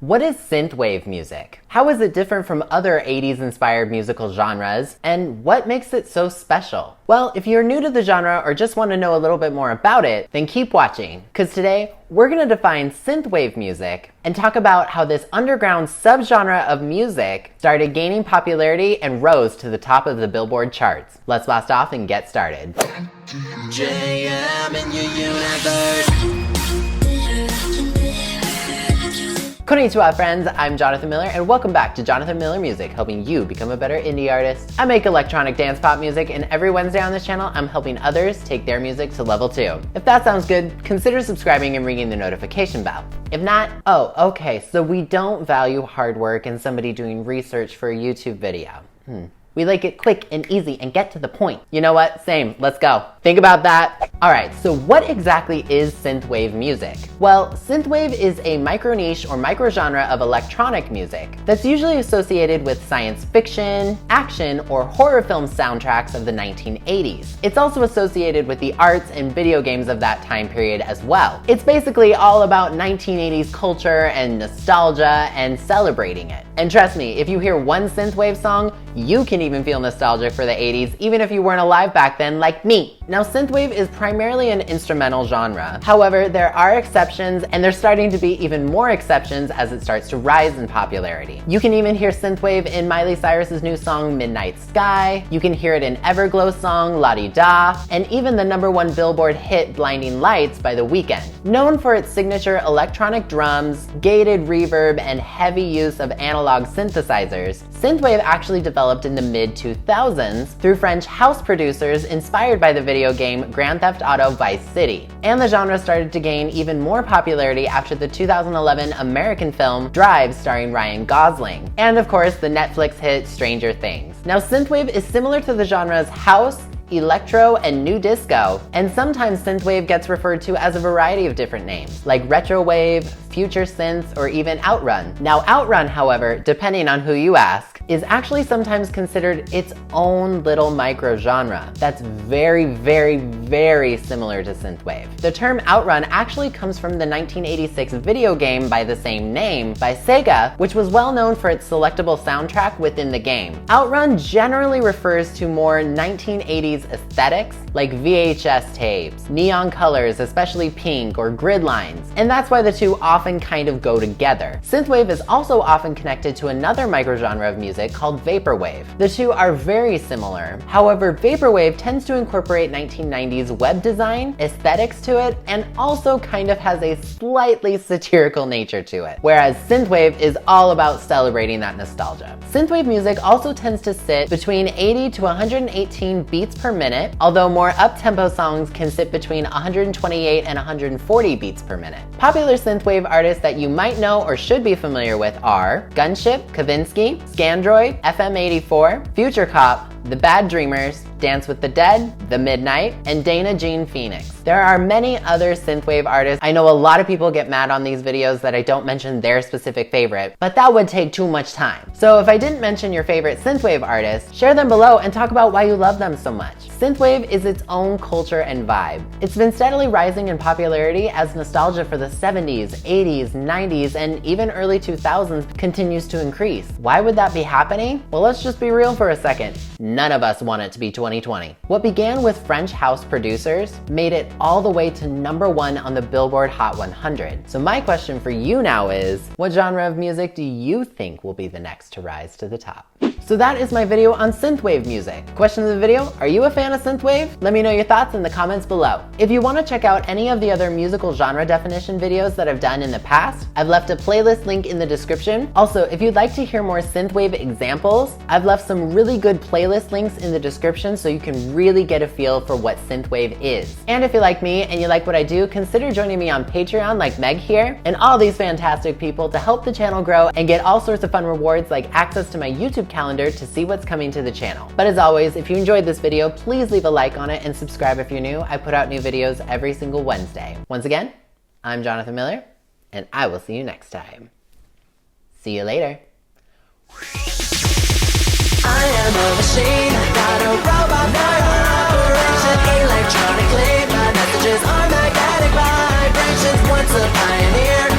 What is synthwave music? How is it different from other 80s inspired musical genres? And what makes it so special? Well, if you're new to the genre or just want to know a little bit more about it, then keep watching, because today we're going to define synthwave music and talk about how this underground subgenre of music started gaining popularity and rose to the top of the Billboard charts. Let's blast off and get started. JM in your universe. Konnichiwa friends, I'm Jonathan Miller and welcome back to Jonathan Miller Music, helping you become a better indie artist. I make electronic dance pop music and every Wednesday on this channel I'm helping others take their music to level 2. If that sounds good, consider subscribing and ringing the notification bell. If not, oh okay, so we don't value hard work and somebody doing research for a YouTube video. We like it quick and easy and get to the point. You know what? Same. Let's go. Think about that. Alright, so what exactly is synthwave music? Well, synthwave is a microniche or microgenre of electronic music that's usually associated with science fiction, action, or horror film soundtracks of the 1980s. It's also associated with the arts and video games of that time period as well. It's basically all about 1980s culture and nostalgia and celebrating it. And trust me, if you hear one synthwave song, you can even feel nostalgic for the 80s, even if you weren't alive back then like me. Now, synthwave is primarily an instrumental genre. However, there are exceptions, and there's starting to be even more exceptions as it starts to rise in popularity. You can even hear synthwave in Miley Cyrus's new song, Midnight Sky. You can hear it in Everglow's song, La Di Da, and even the #1 Billboard hit, Blinding Lights by The Weeknd. Known for its signature electronic drums, gated reverb, and heavy use of analog synthesizers, synthwave actually developed in the mid-2000s through French house producers inspired by the video game Grand Theft Auto Vice City. And the genre started to gain even more popularity after the 2011 American film Drive starring Ryan Gosling. And of course, the Netflix hit Stranger Things. Now, synthwave is similar to the genres house, electro, and new disco, and sometimes synthwave gets referred to as a variety of different names, like Retrowave, Futuresynth, or even outrun. Now, outrun, however, depending on who you ask, is actually sometimes considered its own little microgenre that's very, very, very similar to synthwave. The term outrun actually comes from the 1986 video game by the same name by Sega, which was well known for its selectable soundtrack within the game. Outrun generally refers to more 1980s aesthetics like VHS tapes, neon colors, especially pink, or grid lines, and that's why the two often kind of go together. Synthwave is also often connected to another microgenre of music called vaporwave. The two are very similar. However, vaporwave tends to incorporate 1990s web design, aesthetics to it, and also kind of has a slightly satirical nature to it, whereas synthwave is all about celebrating that nostalgia. Synthwave music also tends to sit between 80 to 118 beats per minute, although more up-tempo songs can sit between 128 and 140 beats per minute. Popular synthwave artists that you might know or should be familiar with are Gunship, Kavinsky, Scandroid, FM84, Future Cop, The Bad Dreamers, Dance with the Dead, The Midnight, and Dana Jean Phoenix. There are many other synthwave artists. I know a lot of people get mad on these videos that I don't mention their specific favorite, but that would take too much time. So if I didn't mention your favorite synthwave artists, share them below and talk about why you love them so much. Synthwave is its own culture and vibe. It's been steadily rising in popularity as nostalgia for the 70s, 80s, 90s, and even early 2000s continues to increase. Why would that be happening? Well, let's just be real for a second. None of us want it to be 2020. What began with French house producers made it all the way to #1 on the Billboard Hot 100. So my question for you now is, what genre of music do you think will be the next to rise to the top? So that is my video on synthwave music. Question of the video, are you a fan of synthwave? Let me know your thoughts in the comments below. If you want to check out any of the other musical genre definition videos that I've done in the past, I've left a playlist link in the description. Also, if you'd like to hear more synthwave examples, I've left some really good playlist links in the description so you can really get a feel for what synthwave is. And if you like me and you like what I do, consider joining me on Patreon like Meg here, and all these fantastic people to help the channel grow and get all sorts of fun rewards like access to my YouTube calendar to see what's coming to the channel. But as always, if you enjoyed this video, please leave a like on it and subscribe if you're new. I put out new videos every single Wednesday. Once again, I'm Jonathan Miller, and I will see you next time. See you later. I am a machine, not a robot, no operation electronically. My messages are magnetic vibrations, once a pioneer.